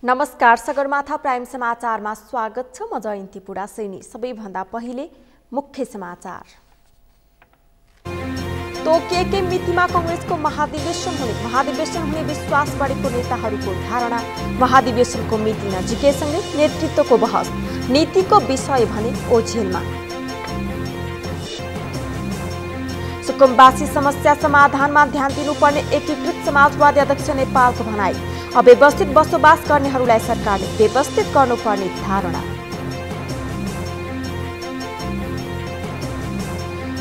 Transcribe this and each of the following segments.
नमस्कार, सगरमाथा प्राइम समाचारमा स्वागत छ। म जयन्ती पुडा सैनी। सबैभन्दा पहिले मुख्य समाचार। तोकिएकै मितिमा कांग्रेसको महाधिवेशन हुने विश्वास बढेको नेताहरूको धारणा। महाधिवेशनको मिति नजिकैसँगै नेतृत्वको बहस। नीतिको विषय भने ओझेलमा। सुकुम्बासी समस्या समाधानमा ध्यान दिनुपर्ने एकीकृत समाजवादी अध्यक्ष नेपालको भनाई। अव्यवस्थित बसोबास गर्नेहरूलाई सरकारले व्यवस्थित गर्नुपर्ने धारणा।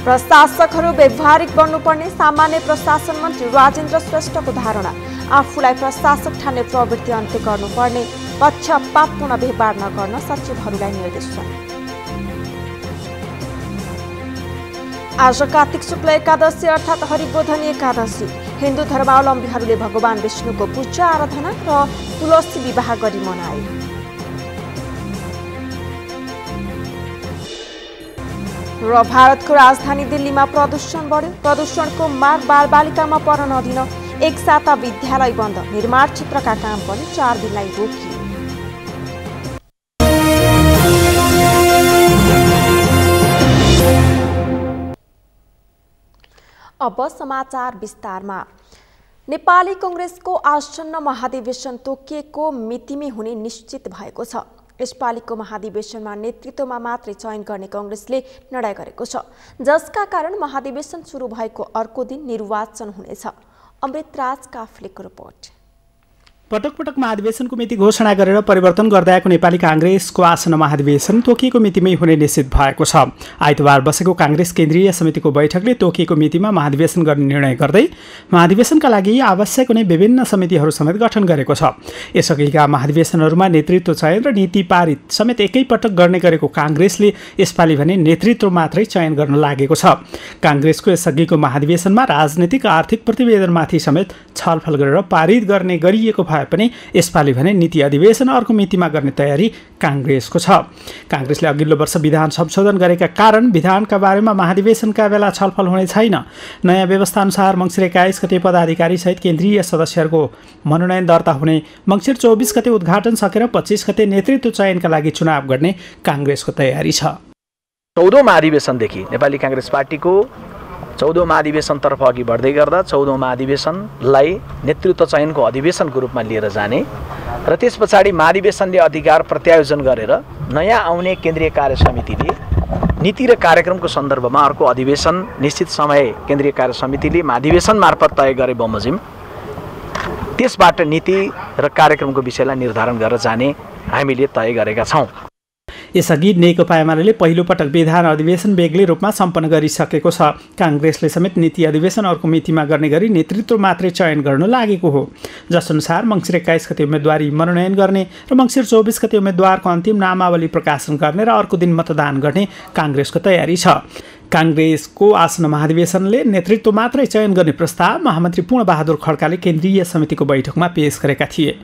प्रशासकहरू व्यवहारिक बन्नुपर्ने सामान्य प्रशासन मन्त्री राजेन्द्र श्रेष्ठको धारणा। आफूलाई प्रशासक ठान्ने प्रवृत्ति अन्त्य गर्नुपर्ने, पक्षपातपूर्ण व्यवहार नगर्न सचिवहरूलाई निर्देशन। आज कार्तिक शुक्ल एकादशी अर्थात् हरिबोधनी एकादशी। हिन्दू धर्मावलम्बीहरूले भगवान विष्णुको पूजा आराधना र तुलसी विवाह गरी मनाए। र भारतको राजधानी दिल्लीमा प्रदूषण बढ्यो। प्रदूषणको मार बालबालिकामा पर्न नदिन एक साता विद्यालय बन्द। निर्माण क्षेत्रका काम पनि 4 दिनलाई रोकियो। अब समाचार विस्तारमा। नेपाली कांग्रेसको आसन्न महाधिवेशन तोकिएको मितिमै हुने निश्चित भएको छ। यसपालिको महाधिवेशनमा नेतृत्वमा मात्रै चयन गर्ने कांग्रेसले निर्णय गरेको छ, जसका कारण महाधिवेशन सुरु भएको अर्को दिन निर्वाचन हुनेछ। अमृतराज काफ्लेको रिपोर्ट। पटक पटक महाधिवेशनको मिति घोषणा गरेर परिवर्तन गर्दै आएको नेपाली कांग्रेसको आसन्न महाधिवेशन तोकिएको मितिमै हुने निश्चित भएको छ। आइतबार बसेको कांग्रेस केन्द्रीय समितिको बैठकले तोकिएको मितिमा महाधिवेशन गर्ने निर्णय गर्दै महाधिवेशनका लागि आवश्यक हुने विभिन्न समितिहरू समेत गठन गरेको छ। यसअघिका महाधिवेशनहरूमा नेतृत्व चयन र नीति पारित समेत एकैपटक गर्ने गरेको कांग्रेसले यसपालि भने नेतृत्व मात्रै चयन गर्न लागेको छ। कांग्रेसको यसअघिको महाधिवेशनमा राजनीतिक आर्थिक प्रतिवेदनमाथि समेत छलफल गरेर पारित गर्ने गरिएको पनि यसपालि भने नीति अधिवेशन अर्को मितिमा गर्ने तयारी कांग्रेसको छ। कांग्रेसले अघिल्लो वर्ष विधान संशोधन गरेका कारण विधानका बारेमा महाधिवेशनका बेला छलफल हुने छैन। नयाँ व्यवस्था अनुसार मङ्सिर 21 गते पदाधिकारी सहित केन्द्रीय सदस्यहरूको मनोनयन दर्ता हुने, मङ्सिर 24 गते उद्घाटन सकेर 25 गते नेतृत्व चयनका लागि चुनाव गर्ने कांग्रेसको तयारी छ। 14औं महाधिवेशनदेखि नेपाली कांग्रेस पार्टीको 14औं महाधिवेशनतर्फ अघि बढ्दै गर्दा 14औं महाधिवेशनलाई नेतृत्व चयनको अधिवेशनको रूपमा लिएर जाने र त्यस पछाडि महाधिवेशनले अधिकार प्रत्यायोजन गरेर नयाँ आउने केन्द्रीय कार्य समितिले नीति र कार्यक्रमको सन्दर्भमा अर्को अधिवेशन निश्चित समय केन्द्रीय कार्य समितिले महाधिवेशन मार्फत तय गरे बमोजिम त्यसबाट नीति र कार्यक्रमको विषयलाई निर्धारण गरेर जाने हामीले तय गरेका छौँ। यसअघि नेकपा एमाले पहिलो पटक विधान अधिवेशन बेग्लै रूपमा सम्पन्न गरिसकेको छ। कांग्रेसले समेत नीति अधिवेशन अर्को मितिमा गर्ने गरी नेतृत्व मात्रै चयन गर्न लागेको हो। जसअनुसार मङ्सिर 21 गते उम्मेदवारी मनोनयन गर्ने र मङ्सिर 24 गते उम्मेदवारको अन्तिम नामावली प्रकाशन गर्ने र अर्को दिन मतदान गर्ने कांग्रेसको तयारी छ। कांग्रेसको आसन्न महाधिवेशनले नेतृत्व मात्रै चयन गर्ने प्रस्ताव महामन्त्री पूर्णबहादुर खड्काले केन्द्रीय समितिको बैठकमा पेश गरेका थिए।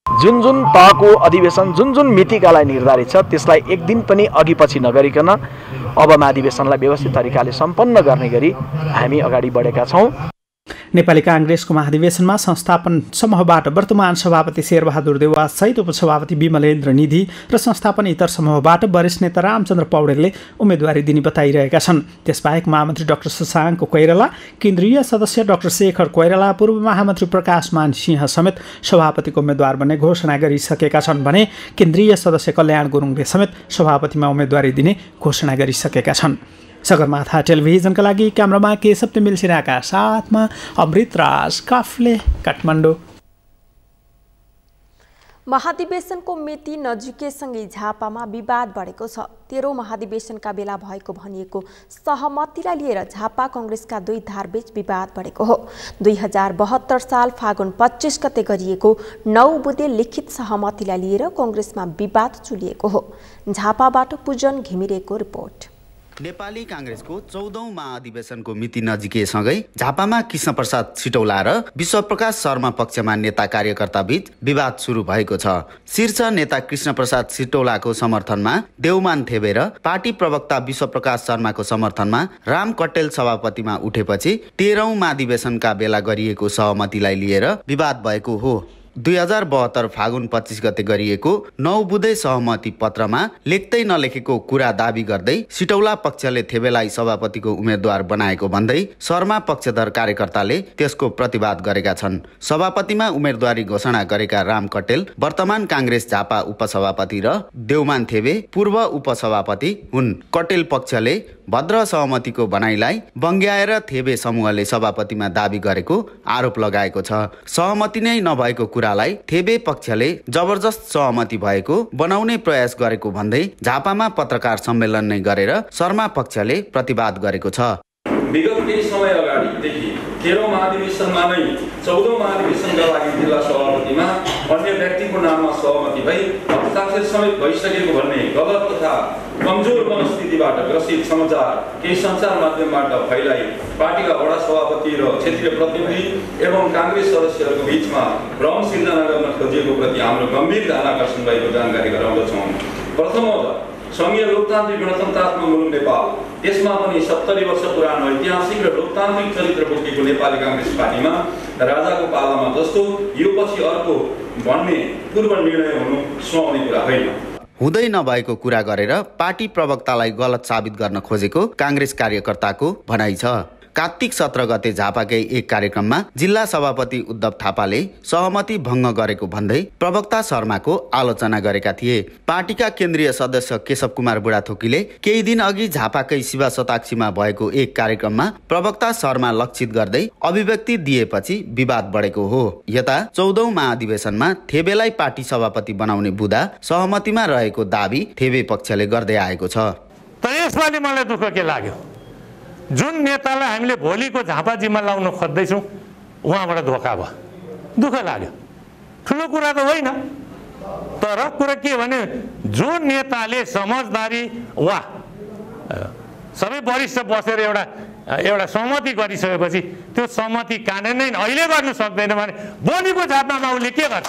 जुन तहको अधिवेशन जुन मितिका लागि निर्धारित छ त्यसलाई एक दिन पनि अघि पछि नगरिकन अब महाधिवेशनलाई व्यवस्थित तरिकाले सम्पन्न गर्ने गरी हामी अगाडि बढेका छौँ। नेपाली कांग्रेसको महाधिवेशनमा संस्थापन समूहबाट वर्तमान सभापति शेरबहादुर देउवा सहित उपसभापति विमलेन्द्र निधि र संस्थापन इतर समूहबाट वरिष्ठ नेता रामचन्द्र पौडेलले उम्मेदवारी दिने बताइरहेका छन्। त्यसबाहेक महामन्त्री डाक्टर शशाङ्क कोइराला, केन्द्रीय सदस्य डाक्टर शेखर कोइराला, पूर्व महामन्त्री प्रकाशमान सिंह समेत सभापतिको उम्मेदवार बन्ने घोषणा गरिसकेका छन् भने केन्द्रीय सदस्य कल्याण गुरुङले समेत सभापतिमा उम्मेदवारी दिने घोषणा गरिसकेका छन्। सगरमाथा टेलिभिजनका लागि क्यामरामा केशव तिमिल सिन्हाका साथमा अमृतराज काफ्ले, काठमाडौँ। महाधिवेशनको मिति नजिकैसँगै झापामा विवाद बढेको छ। 13औं महाधिवेशनका बेला भएको भनिएको सहमतिलाई लिएर झापा कांग्रेसका दुई धारबीच विवाद बढेको हो। 2072 साल फागुन 25 गते गरिएको 9 बुँदे लिखित सहमतिलाई लिएर कांग्रेसमा विवाद चुलिएको हो। झापाबाट पूजन घिमिरेको रिपोर्ट। नेपाली कांग्रेसको 14औं महाधिवेशनको मिति नजिकैसँगै झापामा कृष्णप्रसाद सिटौला र विश्वप्रकाश शर्मा पक्षमा नेता कार्यकर्ता बीच विवाद सुरु भएको छ। शीर्ष नेता कृष्णप्रसाद सिटौलाको समर्थनमा देउमान थेबेर पार्टी प्रवक्ता विश्वप्रकाश शर्माको समर्थनमा राम कट्टेल सभापतिमा उठेपछि 13औं महाधिवेशनका बेला गरिएको सहमतिलाई लिएर विवाद भएको हो। 2072 फागुन 25 गते गरिएको 9 बुँदे सहमति पत्रमा लेख्दै नलेखेको कुरा दाबी गर्दै सिटौला पक्षले थेबेलाई सभापतिको उम्मेद्वार बनाएको भन्दै शर्मा पक्षधर कार्यकर्ताले त्यसको प्रतिवाद गरेका छन्। सभापतिमा उम्मेदवारी घोषणा गरेका राम कटेल वर्तमान कांग्रेस झापा उपसभापति र देउमान थेबे पूर्व उपसभापति हुन्। कटेल पक्षले भद्र सहमतिको भनाइलाई बङ्ग्याएर थेबे समूहले सभापतिमा दाबी गरेको आरोप लगाएको छ। सहमति नै नभएको कुरालाई थेबे पक्षले जबरजस्त सहमति भएको बनाउने प्रयास गरेको भन्दै झापामा पत्रकार सम्मेलन नै गरेर शर्मा पक्षले प्रतिवाद गरेको छ। विगत केही समय अगाडिदेखि 13औं महाधिवेशनमा नै 14औं महाधिवेशनका लागि जिल्ला सभापतिमा अन्य व्यक्तिको नाममा सहमति भई हस्ताक्षर समेत भइसकेको भन्ने गलत तथा कमजोर मनस्थितिबाट ग्रसित समाचार केही सञ्चार माध्यमबाट फैलाई पार्टीका वडा सभापति र क्षेत्रीय प्रतिनिधि एवं कांग्रेस सदस्यहरूको बीचमा भ्रम सिर्जना गर्न खोजिएको प्रति हाम्रो गम्भीर ध्यान आकर्षण भएको जानकारी गराउँदछौँ। प्रथमतः संघीय लोकतान्त्रिक गणतन्त्रात्मक मुलुक नेपाल, त्यसमा पनि 70 वर्ष पुरानो ऐतिहासिक र लोकतान्त्रिक चरित्र बोकेको नेपाली कांग्रेस पार्टीमा राजाको पालामा जस्तो यो पछि अर्को भन्ने पूर्व निर्णय हुनु सुहाउने कुरा होइन। हुँदै नभएको कुरा गरेर पार्टी प्रवक्तालाई गलत साबित गर्न खोजेको कांग्रेस कार्यकर्ताको भनाइ छ। कार्तिक 17 गते झापाकै एक कार्यक्रममा जिल्ला सभापति उद्धव थापाले सहमति भङ्ग गरेको भन्दै प्रवक्ता शर्माको आलोचना गरेका थिए। पार्टीका केन्द्रीय सदस्य केशव कुमार बुढाथोकीले केही दिन अघि झापाकै शिवा शताक्षीमा भएको एक कार्यक्रममा प्रवक्ता शर्मा लक्षित गर्दै अभिव्यक्ति दिएपछि विवाद बढेको हो। यता 14औं महाधिवेशनमा थेबेलाई पार्टी सभापति बनाउने बुँदा सहमतिमा रहेको दाबी थेबे पक्षले गर्दै आएको छ। तर यसपालि मलाई दुःख के लाग्यो, जुन नेतालाई हामीले भोलिको झापा जिम्मा लाउन खोज्दैछौँ उहाँबाट धोका भयो, दुःख लाग्यो। ठुलो कुरा त होइन, तर कुरा के भने जो नेताले समझदारी वा सबै वरिष्ठ बसेर एउटा सहमति गरिसकेपछि त्यो सहमति कार्यान्वयन अहिले गर्नु सक्दैन भने भोलिको झापामा उसले के गर्छ,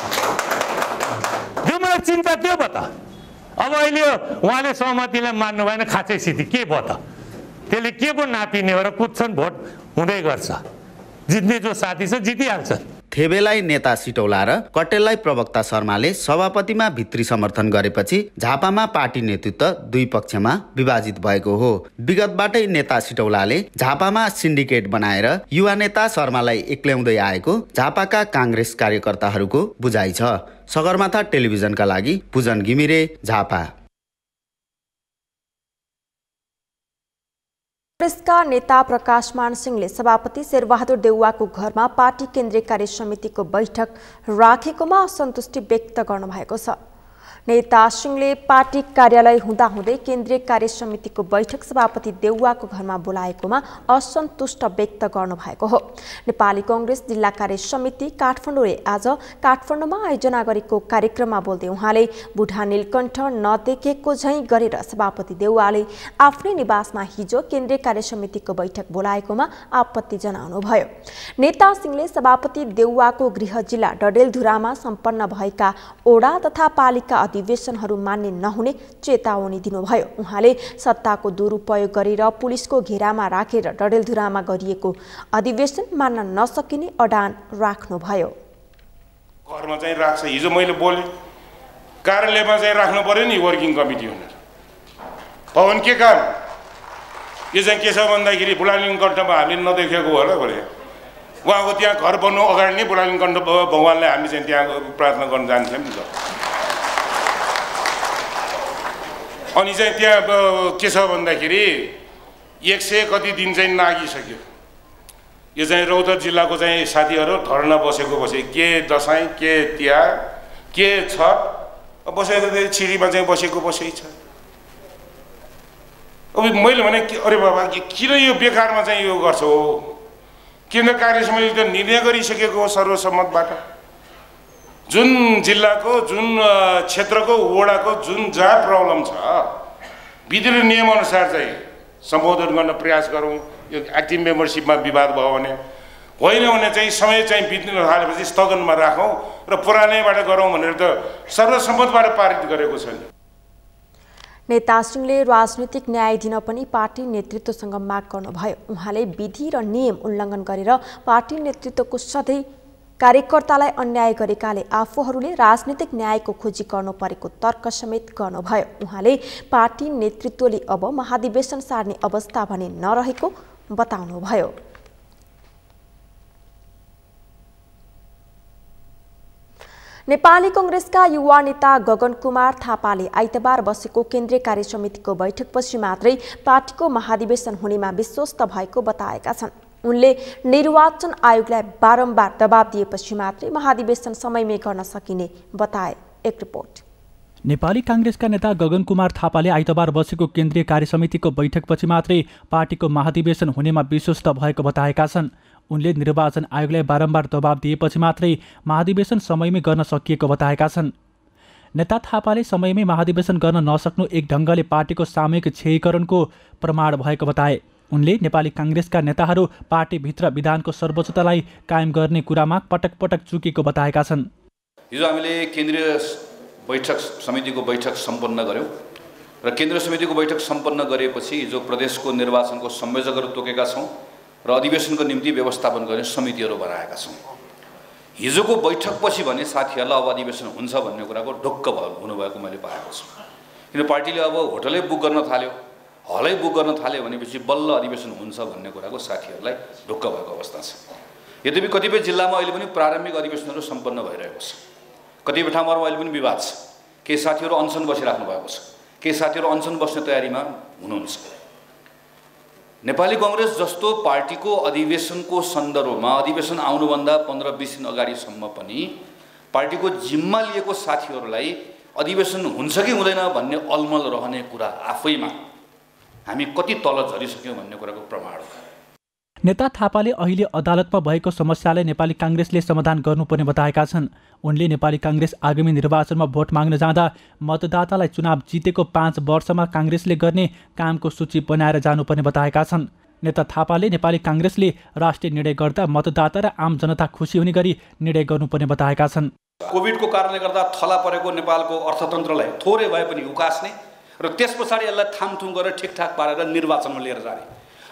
त्यो मलाई चिन्ता त्यो भयो त। अब अहिले उहाँले सहमतिलाई मान्नु भएन, खाँचै स्थिति के भयो त, त्यसले के को नापिने हो र कुद्छन्, भोट हुँदै गर्छ, जित्ने जो साथी छ जितिहाल्छ। थेबेलाई नेता सिटौला र कटेललाई प्रवक्ता शर्माले सभापतिमा भित्री समर्थन गरेपछि झापामा पार्टी नेतृत्व दुई पक्षमा विभाजित भएको हो। विगतबाटै नेता सिटौलाले झापामा सिन्डिकेट बनाएर युवा नेता शर्मालाई एक्ल्याउँदै आएको झापाका कांग्रेस कार्यकर्ताहरूको बुझाइ छ। सगरमाथा टेलिभिजनका लागि पूजन घिमिरे, झापा। कांग्रेसका नेता प्रकाशमान सिंहले सभापति शेरबहादुर देउवाको घरमा पार्टी केन्द्रीय कार्य समितिको बैठक राखेकोमा असन्तुष्टि व्यक्त गर्नुभएको छ। नेता सिंहले पार्टी कार्यालय हुँदाहुँदै केन्द्रीय कार्य समितिको बैठक सभापति देउवाको घरमा बोलाएकोमा असन्तुष्ट व्यक्त गर्नुभएको हो। नेपाली कांग्रेस जिल्ला कार्य समिति काठमाडौँले आज काठमाडौँमा आयोजना गरेको कार्यक्रममा बोल्दै उहाँले बुढा नीलकण्ठ नदेखेको झैं गरेर सभापति देउवाले आफ्नै निवासमा हिजो केन्द्रीय कार्य समितिको बैठक बोलाएकोमा आपत्ति जनाउनुभयो। नेता सिंहले सभापति देउवाको गृह जिल्ला डडेलधुरामा सम्पन्न भएका ओडा तथा पालिका अधिवेशनहरू मान्ने नहुने चेतावनी दिनुभयो। उहाँले सत्ताको दुरुपयोग गरेर पुलिसको घेरामा राखेर डडेलधुरामा गरिएको अधिवेशन मान्न नसकिने अडान राख्नुभयो। घरमा चाहिँ राख्छ, हिजो मैले बोले कार्यालयमा चाहिँ राख्नु पर्यो नि वर्किङ कमिटी भनेर। भवन के काम यो चाहिँ के छ भन्दाखेरि बुढालिङ्गकण्ठमा हामीले नदेखेको होला भने उहाँको त्यहाँ घर बन्नु अगाडि नै बुढालिङ्गकण्ठ भगवानलाई हामी चाहिँ त्यहाँ प्रार्थना गर्न जान्छौँ नि त। अनि चाहिँ त्यहाँ के छ भन्दाखेरि 100 कति दिन चाहिँ नागिसक्यो। यो चाहिँ रौतहट जिल्लाको चाहिँ साथीहरू धर्ना बसेको के दसैँ के तिहार के छठ बसेको छिरीमा चाहिँ बसै छ। अब मैले भने अरे बाबा किन यो बेकारमा चाहिँ यो गर्छौ, केन्द्र कार्य समितिले त निर्णय गरिसकेको हो सर्वसम्मतबाट। जुन जिल्लाको जुन क्षेत्रको वडाको जुन जहाँ प्रब्लम छ विधिले नियमअनुसार चाहिँ सम्बोधन गर्न प्रयास गरौँ। यो एक्टिभ मेम्बरसिपमा विवाद भयो भने होइन भने चाहिँ समय चाहिँ बित्न थालेपछि स्थगनमा राखौँ र पुरानैबाट गरौँ भनेर त सर्वसम्मतबाट पारित गरेको छ नि। नेता सिंहले राजनीतिक न्याय दिन पनि पार्टी नेतृत्वसँग माग गर्नुभयो। उहाँले विधि र नियम उल्लङ्घन गरेर पार्टी नेतृत्वको सधैँ कार्यकर्तालाई अन्याय गरेकाले आफूहरूले राजनीतिक न्यायको खोजी गर्नु परेको तर्क समेत गर्नुभयो। उहाँले पार्टी नेतृत्वले अब महाधिवेशन सार्ने अवस्था भने नरहेको बताउनुभयो। नेपाली कांग्रेसका युवा नेता गगन कुमार थापाले आइतबार बसेको केन्द्रीय कार्य समितिको बैठकपछि मात्रै पार्टीको महाधिवेशन हुनेमा विश्वस्त भएको बताएका छन्। उनले निर्वाचन आयोगलाई बारम्बार दबाब दिएपछि मात्रै महाधिवेशन समयमै गर्न सकिने बताए। एक रिपोर्ट। नेपाली कांग्रेसका नेता गगन कुमार थापाले आइतबार बसेको केन्द्रीय कार्य समितिको बैठकपछि मात्रै पार्टीको महाधिवेशन हुनेमा विश्वस्त भएको बताएका छन्। उनले निर्वाचन आयोगलाई बारम्बार दबाब दिएपछि मात्रै महाधिवेशन समयमै गर्न सकिएको बताएका छन्। नेता थापाले समयमै महाधिवेशन गर्न नसक्नु एक ढङ्गले पार्टीको सामूहिक क्षयीकरणको प्रमाण भएको बताए। उनले नेपाली कांग्रेसका नेताहरू पार्टीभित्र विधानको सर्वोच्चतालाई कायम गर्ने कुरामा पटक पटक चुकेको बताएका छन्। हिजो हामीले केन्द्रीय समितिको बैठक सम्पन्न गर्यौं र केन्द्रीय समितिको बैठक सम्पन्न गरेपछि हिजो प्रदेशको निर्वाचनको संयोजकहरू तोकेका छौं र अधिवेशनको निम्ति व्यवस्थापन गर्ने समितिहरू बनाएका छौं। हिजोको बैठकपछि भने साथीहरूलाई अब अधिवेशन हुन्छ भन्ने कुराको ढुक्क हुनुभएको मैले पाएको छु। किन पार्टीले अब होटलै बुक गर्न थाल्यो, हलै बुक गर्न थाल्यो भनेपछि बल्ल अधिवेशन हुन्छ भन्ने कुराको साथीहरूलाई ढुक्क भएको अवस्था छ। यद्यपि कतिपय जिल्लामा अहिले पनि प्रारम्भिक अधिवेशनहरू सम्पन्न भइरहेको छ। कतिपय ठाउँमा अहिले पनि विवाद छ। केही साथीहरू अनसन बसिराख्नु भएको छ, केही साथीहरू अनसन बस्ने तयारीमा हुनुहुन्छ। नेपाली कांग्रेस जस्तो पार्टीको अधिवेशनको सन्दर्भमा अधिवेशन आउनुभन्दा 15-20 दिन अगाडिसम्म पनि पार्टीको जिम्मा लिएको साथीहरूलाई अधिवेशन हुन्छ कि हुँदैन भन्ने अलमल रहने कुरा आफैमा हामी कति तल झरिसक्यौँ भन्ने कुराको प्रमाण हो। नेता थापाले अहिले अदालतमा भएको समस्यालाई नेपाली कांग्रेसले समाधान गर्नुपर्ने बताएका छन्। उनले नेपाली कांग्रेस आगामी निर्वाचनमा भोट माग्न जाँदा मतदातालाई चुनाव जितेको 5 वर्षमा कांग्रेसले गर्ने कामको सूची बनाएर जानुपर्ने बताएका छन्। नेता थापाले नेपाली कांग्रेसले राष्ट्रिय निर्णय गर्दा मतदाता र आम जनता खुसी हुने गरी निर्णय गर्नुपर्ने बताएका छन्। कोभिडको कारणले गर्दा थला परेको नेपालको अर्थतन्त्रलाई थोरै भए पनि उकास्ने र त्यसपछि यसलाई थामथुम गरेर ठिकठाक पारेर निर्वाचनमा लिएर जाने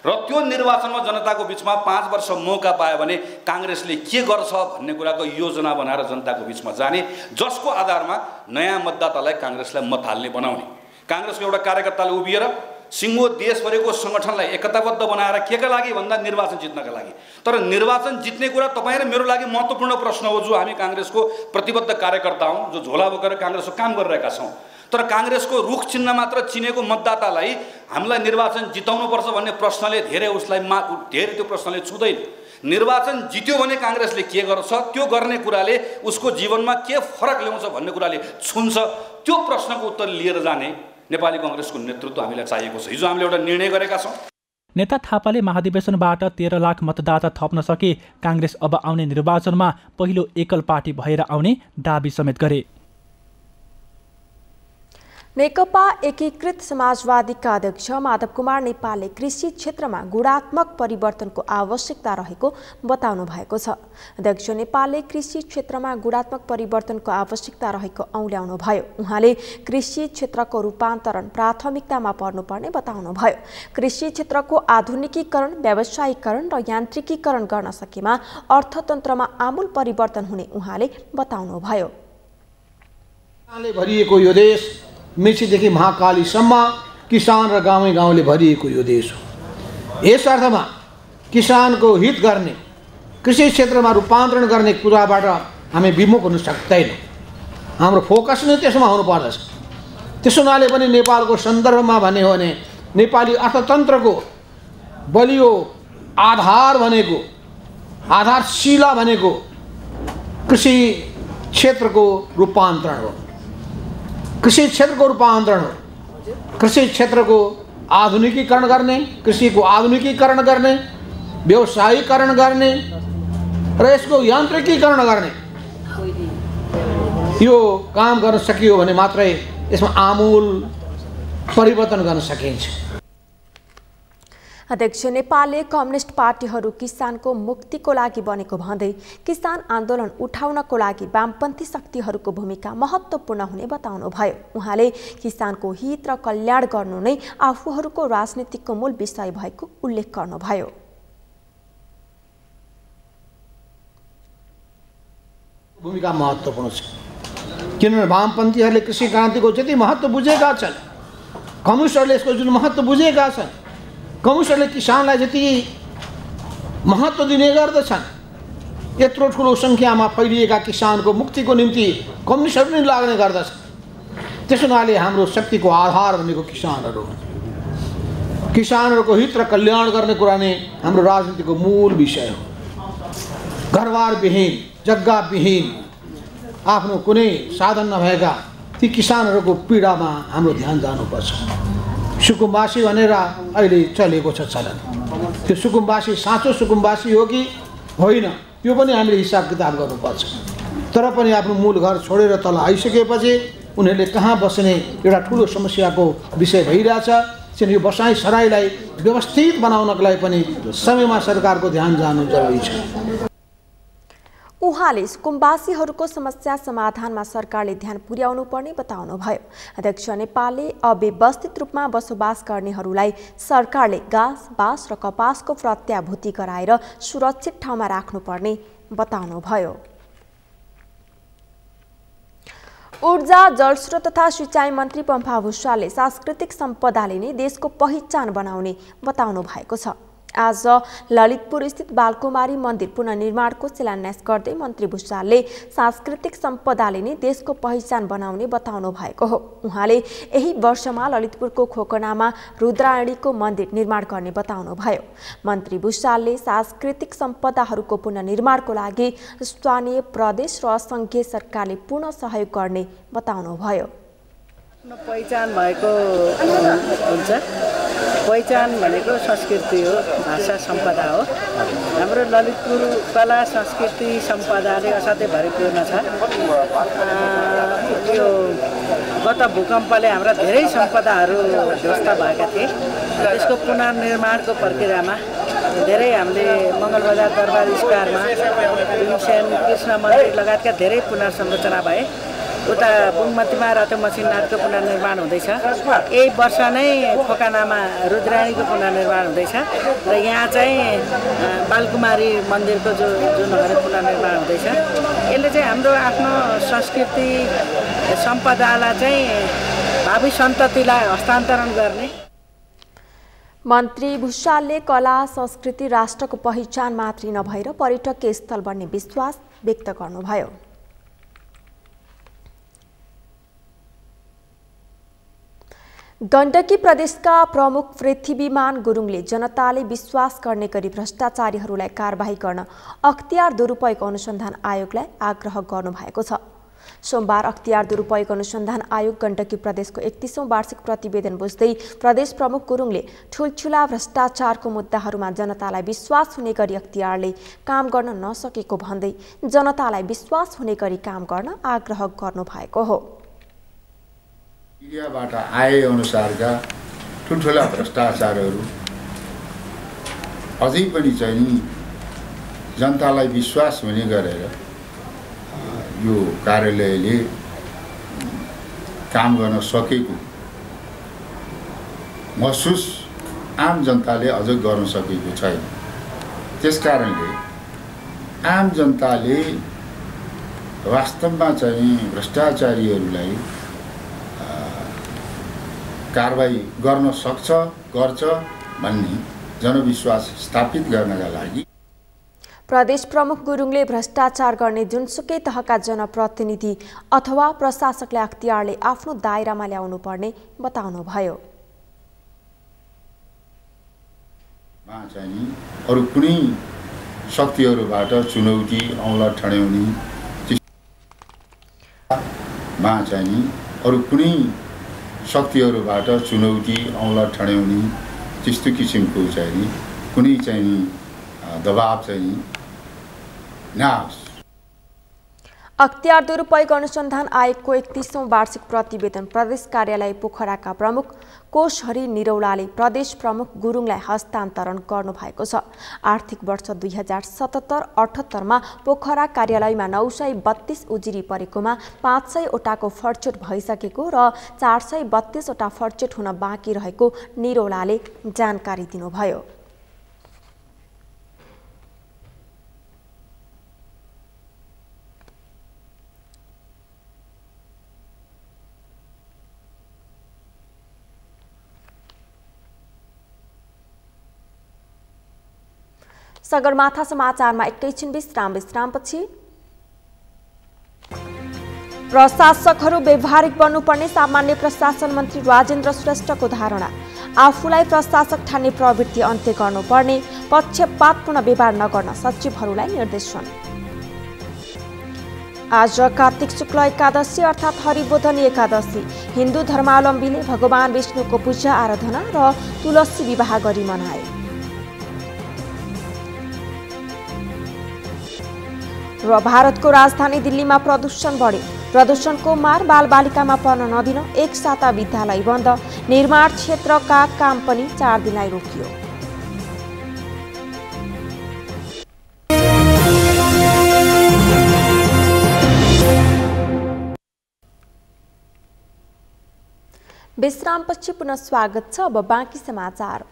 र त्यो निर्वाचनमा जनताको बीचमा 5 वर्ष मौका पायो भने कांग्रेसले के गर्छ भन्ने कुराको योजना बनाएर जनताको बीचमा जाने, जसको आधारमा नयाँ मतदातालाई कांग्रेसलाई मत हाल्ने बनाउने। कांग्रेसको एउटा कार्यकर्ताले उभिएर सिङ्गो देशभरिको संगठनलाई एकताबद्ध बनाएर केका लागि भन्दा निर्वाचन जित्नका लागि। तर निर्वाचन जित्ने कुरा तपाईँ र मेरो लागि महत्त्वपूर्ण प्रश्न हो, जो हामी कांग्रेसको प्रतिबद्ध कार्यकर्ता हौँ, जो झोला बोकेर कांग्रेसको काम गरिरहेका छौँ। तर कांग्रेसको रुख चिन्ह मात्र चिनेको मतदातालाई हामीलाई निर्वाचन जिताउनुपर्छ भन्ने प्रश्नले धेरै त्यो प्रश्नले छुँदैन। निर्वाचन जित्यो भने कांग्रेसले के गर्छ, त्यो गर्ने कुराले उसको जीवनमा के फरक ल्याउँछ भन्ने कुराले छुन्छ। त्यो प्रश्नको उत्तर लिएर जाने नेपाली कांग्रेसको नेतृत्व हामीलाई चाहिएको छ। हिजो हामीले एउटा निर्णय गरेका छौँ। नेता थापाले महाधिवेशनबाट 13 लाख मतदाता थप्न सके कांग्रेस अब आउने निर्वाचनमा पहिलो एकल पार्टी भएर आउने दाबी समेत गरे। नेकपा एकीकृत समाजवादीका अध्यक्ष माधव कुमार नेपालले कृषि क्षेत्रमा गुणात्मक परिवर्तनको आवश्यकता रहेको बताउनु भएको छ। अध्यक्ष नेपालले कृषि क्षेत्रमा गुणात्मक परिवर्तनको आवश्यकता रहेको औल्याउनु भयो। उहाँले कृषि क्षेत्रको रूपान्तरण प्राथमिकतामा पर्नुपर्ने बताउनुभयो। कृषि क्षेत्रको आधुनिकीकरण, व्यावसायीकरण र यान्त्रिकीकरण गर्न सकेमा अर्थतन्त्रमा आमूल परिवर्तन हुने उहाँले बताउनुभयो। भरिएको यो देश मेचीदेखि महाकालीसम्म किसान र गाउँले भरिएको यो देश हो। यस अर्थमा किसानको हित गर्ने, कृषि क्षेत्रमा रूपान्तरण गर्ने कुराबाट हामी विमुख हुन सक्दैनौँ। हाम्रो फोकस नै त्यसमा हुनुपर्दछ। त्यसो हुनाले पनि नेपालको सन्दर्भमा भन्ने हो भने नेपाली अर्थतन्त्रको बलियो आधारशिला भनेको कृषि क्षेत्रको रूपान्तरण हो। कृषि क्षेत्रको रूपान्तरण हो। कृषि क्षेत्रको आधुनिकीकरण गर्ने, कृषिको आधुनिकीकरण गर्ने, व्यवसायीकरण गर्ने र यसको यान्त्रिकीकरण गर्ने, यो काम गर्न सकियो भने मात्रै यसमा आमूल परिवर्तन गर्न सकिन्छ। अध्यक्ष नेपालले कम्युनिस्ट पार्टीहरू किसानको मुक्तिको लागि बनेको भन्दै किसान आन्दोलन उठाउनको लागि वामपन्थी शक्तिहरूको भूमिका महत्त्वपूर्ण हुने बताउनुभयो। उहाँले किसानको हित र कल्याण गर्नु नै आफूहरूको राजनीतिको मूल विषय भएको उल्लेख गर्नुभयो। भूमिका महत्त्वपूर्ण छ। किनभने वामपन्थीहरूले कृषि क्रान्तिको जति महत्त्व बुझेका छन्, कम्युनिस्टहरूले यसको जुन महत्त्व बुझेका छन्, कम्युनिस्टहरूले किसानलाई जति महत्त्व दिने गर्दछन्, यत्रो ठुलो सङ्ख्यामा फैलिएका किसानको मुक्तिको निम्ति कम्युनिस्टहरू पनि लाग्ने गर्दछन्। त्यसो हुनाले हाम्रो शक्तिको आधार भनेको किसानहरू हुन्। किसानहरूको हित र कल्याण गर्ने कुरा नै हाम्रो राजनीतिको मूल विषय हो। घरबारविहीन, जग्गाविहीन, आफ्नो कुनै साधन नभएका ती किसानहरूको पीडामा हाम्रो ध्यान जानुपर्छ। सुकुम्बासी भनेर अहिले चलेको छ चलन। त्यो सुकुम्बासी साँचो सुकुम्बासी हो कि होइन, त्यो पनि हामीले हिसाब किताब गर्नुपर्छ। तर पनि आफ्नो मूल घर छोडेर तल आइसकेपछि उनीहरूले कहाँ बस्ने एउटा ठुलो समस्याको विषय भइरहेछ। यो बसाइ सराईलाई व्यवस्थित बनाउनको लागि पनि समयमा सरकारको ध्यान जानु जरुरी छ। उहाँले सुकुम्बासीहरूको समस्या समाधानमा सरकारले ध्यान पुर्याउनु पर्ने बताउनुभयो। अध्यक्ष नेपालले अव्यवस्थित रूपमा बसोबास गर्नेहरूलाई सरकारले घाँस, बाँस र कपासको प्रत्याभूति गराएर सुरक्षित ठाउँमा राख्नुपर्ने बताउनुभयो। ऊर्जा, जलस्रोत तथा सिंचाई मन्त्री पम्फा भुषालले सांस्कृतिक सम्पदाले नै देशको पहिचान बनाउने बताउनु भएको छ। आज ललितपुर स्थित बालकुमारी मन्दिर पुनर्निर्माणको शिलान्यास गर्दै मन्त्री भुषालले सांस्कृतिक सम्पदाले नै देशको पहिचान बनाउने बताउनु भएको हो। उहाँले यही वर्षमा ललितपुरको खोकनामा रुद्रायणीको मन्दिर निर्माण गर्ने बताउनुभयो। मन्त्री भुषालले सांस्कृतिक सम्पदाहरूको पुनर्निर्माणको लागि स्थानीय, प्रदेश र सङ्घीय सरकारले पूर्ण सहयोग गर्ने बताउनुभयो। पहिचान भएको हुन्छ। पहिचान भनेको संस्कृति हो, भाषा सम्पदा हो। हाम्रो ललितपुर कला संस्कृति सम्पदाले असाध्यै भरिपूर्ण छ। यो गत भूकम्पले हाम्रा धेरै सम्पदाहरू ध्वस्त भएका थिए। त्यसको पुनर्निर्माणको प्रक्रियामा धेरै हामीले मङ्गलबजार दरबार स्क्वायरमा भीमसेन कृष्ण मन्दिर लगायतका धेरै पुनर्संरचना भए। उता बुङमतीमा रातो मसिननाथको पुनर्निर्माण हुँदैछ। यही वर्ष नै खोकनामा रुद्रायणीको पुनर्निर्माण हुँदैछ र यहाँ चाहिँ बालकुमारी मन्दिरको जुन पुनर्निर्माण हुँदैछ। यसले चाहिँ हाम्रो आफ्नो संस्कृति सम्पदालाई चाहिँ भावी सन्ततिलाई हस्तान्तरण गर्ने। मन्त्री भुषालले कला संस्कृति राष्ट्रको पहिचान मात्रै नभएर पर्यटकीय स्थल बन्ने विश्वास व्यक्त गर्नुभयो। गण्डकी प्रदेशका प्रमुख पृथ्वीमान गुरुङले जनताले विश्वास गर्ने गरी भ्रष्टाचारीहरूलाई कारबाही गर्न अख्तियार दुरुपयोग अनुसन्धान आयोगलाई आग्रह गर्नुभएको छ। सोमबार अख्तियार दुरुपयोग अनुसन्धान आयोग गण्डकी प्रदेशको 31औं वार्षिक प्रतिवेदन बुझ्दै प्रदेश प्रमुख गुरुङले ठूलठूला भ्रष्टाचारको मुद्दाहरूमा जनतालाई विश्वास हुने गरी अख्तियारले काम गर्न नसकेको भन्दै जनतालाई विश्वास हुने गरी काम गर्न आग्रह गर्नुभएको हो। मिडियाबाट आए अनुसारका ठुल्ठुला भ्रष्टाचारहरू अझै पनि चाहिँ जनतालाई विश्वास हुने गरेर यो कार्यालयले काम गर्न सकेको महसुस आम जनताले अझ गर्न सकेको छैन। त्यसकारणले आम जनताले वास्तवमा चाहिँ भ्रष्टाचारीहरूलाई कारबाही गर्न सक्छ, गर्छ भन्ने जनविश्वास स्थापित गर्नका लागि प्रदेश प्रमुख गुरुङले भ्रष्टाचार गर्ने जुनसुकै तहका जनप्रतिनिधि अथवा प्रशासकले अख्तियारले आफ्नो दायरामा ल्याउनु पर्ने बताउनुभयो। चाहिँ अरू कुनै शक्तिहरूबाट चुनौती औँला ठड्याउने चाहिँ अरू कुनै शक्तिहरूबाट चुनौती औँला ठड्याउने त्यस्तो किसिमको चाहिँ कुनै चाहिँ दबाब चाहिँ नआओस्। अख्तियार दुरुपयोग अनुसन्धान आयोगको 31औं वार्षिक प्रतिवेदन प्रदेश कार्यालय पोखराका प्रमुख कोशहरी निरौलाले प्रदेश प्रमुख गुरुङलाई हस्तान्तरण गर्नुभएको छ। आर्थिक वर्ष 2077-78 पोखरा कार्यालयमा 932 उजुरी परेकोमा 500 वटाको फर्चोट भइसकेको र 432 वटा फर्चोट हुन बाँकी रहेको निरौलाले जानकारी दिनुभयो। सगरमाथा समाचारमा एकैछिन विश्रामपछि प्रशासकहरू व्यवहारिक बन्नुपर्ने सामान्य प्रशासन मन्त्री राजेन्द्र श्रेष्ठको धारणा। आफूलाई प्रशासक ठान्ने प्रवृत्ति अन्त्य गर्नुपर्ने, पक्षपातपूर्ण व्यवहार नगर्न सचिवहरूलाई निर्देशन। आज कार्तिक शुक्ल एकादशी अर्थात् हरिबोधनी एकादशी। हिन्दू धर्मावलम्बीले भगवान विष्णुको पूजा आराधना र तुलसी विवाह गरी मनाए। र भारतको राजधानी दिल्लीमा प्रदूषण बढ्यो। प्रदूषणको मार बालबालिकामा पर्न नदिन एक साता विद्यालय बन्द। निर्माण क्षेत्रका काम पनि 4 दिनलाई रोकियो। विश्रामपछि पुनः स्वागत छ। अब बाँकी समाचार।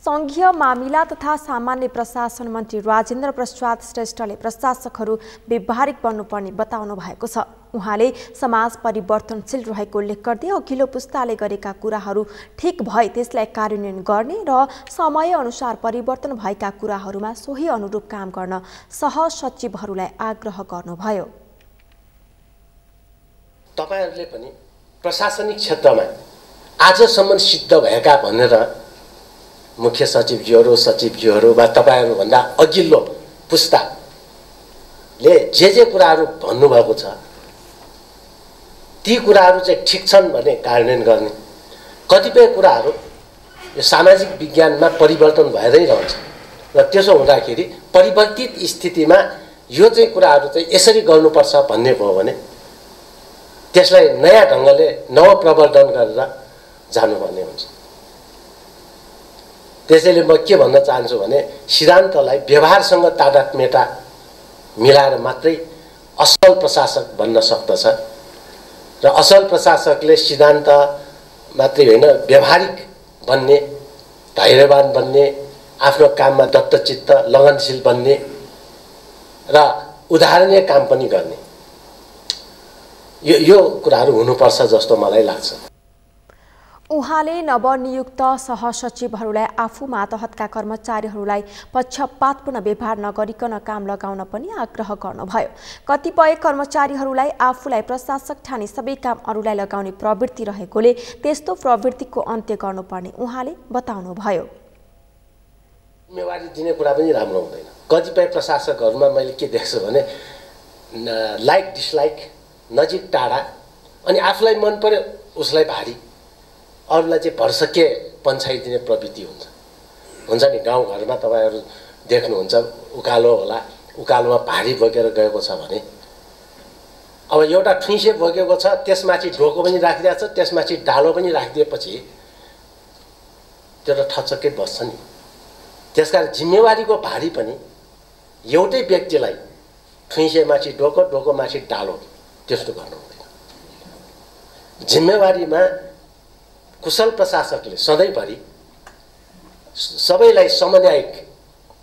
संघीय मामिला तथा सामान्य प्रशासन मन्त्री राजेन्द्र प्रसाद श्रेष्ठले प्रशासकहरू व्यवहारिक बन्नुपर्ने बताउनु भएको छ। उहाँले समाज परिवर्तनशील रहेको उल्लेख गर्दै अघिल्लो पुस्ताले गरेका कुराहरू ठिक भए त्यसलाई कार्यान्वयन गर्ने र समय अनुसार परिवर्तन भएका कुराहरूमा सोही अनुरूप काम गर्न सहसचिवहरूलाई आग्रह गर्नुभयो। तपाईहरूले पनि प्रशासनिक क्षेत्रमा आजसम्म सिद्ध भएका भनेर मुख्य सचिवज्यूहरू सचिवज्यूहरू वा तपाईँहरूभन्दा अघिल्लो पुस्ताले जे कुराहरू भन्नुभएको छ ती कुराहरू चाहिँ ठिक छन् भने कार्यान्वयन गर्ने। कतिपय कुराहरू यो सामाजिक विज्ञानमा परिवर्तन भएरै रहन्छ र त्यसो हुँदाखेरि परिवर्तित स्थितिमा यो चाहिँ कुराहरू चाहिँ यसरी गर्नुपर्छ भन्ने भयो भने त्यसलाई नयाँ ढङ्गले नवप्रवर्धन गरेर जानुपर्ने हुन्छ। त्यसैले म के भन्न चाहन्छु भने सिद्धान्तलाई व्यवहारसँग तादात्म्यता मिलाएर मात्रै असल प्रशासक बन्न सक्दछ र असल प्रशासकले सिद्धान्त मात्रै होइन व्यवहारिक बन्ने, धैर्यवान बन्ने, आफ्नो काममा दत्तचित्त लगनशील बन्ने र उदाहरणीय काम पनि गर्ने यो कुराहरू हुनुपर्छ जस्तो मलाई लाग्छ। उहाँले नवनियुक्त सहसचिवहरूलाई आफू मातहतका कर्मचारीहरूलाई पक्षपातपूर्ण व्यवहार नगरिकन काम लगाउन पनि आग्रह गर्नुभयो। कतिपय कर्मचारीहरूलाई आफूलाई प्रशासक ठानी सबै काम अरूलाई लगाउने प्रवृत्ति रहेकोले त्यस्तो प्रवृत्तिको अन्त्य गर्नुपर्ने उहाँले बताउनुभयो। जिम्मेवारी दिने कुरा पनि राम्रो हुँदैन। कतिपय प्रशासकहरूमा मैले के देख्छु भने लाइक डिसलाइक, नजिक टाढा, अनि आफूलाई मन पर्यो उसलाई भारी, अरूलाई चाहिँ भरसके पन्छाइदिने प्रवृत्ति हुन्छ नि। गाउँघरमा तपाईँहरू देख्नुहुन्छ उकालो होला, उकालोमा भारी बोकेर गएको छ भने अब एउटा ठुइसे बोकेको छ त्यसमाथि ढोको पनि राखिदिएको छ, त्यसमाथि डालो पनि राखिदिएपछि त्यो त ठचक्कै बस्छ नि। त्यसकारण जिम्मेवारीको भारी पनि एउटै व्यक्तिलाई ठुइसेमाथि ढोको, ढोकोमाथि डालो त्यस्तो गर्नु हुँदैन। जिम्मेवारीमा कुशल प्रशासकले सधैँभरि सबैलाई समन्यायिक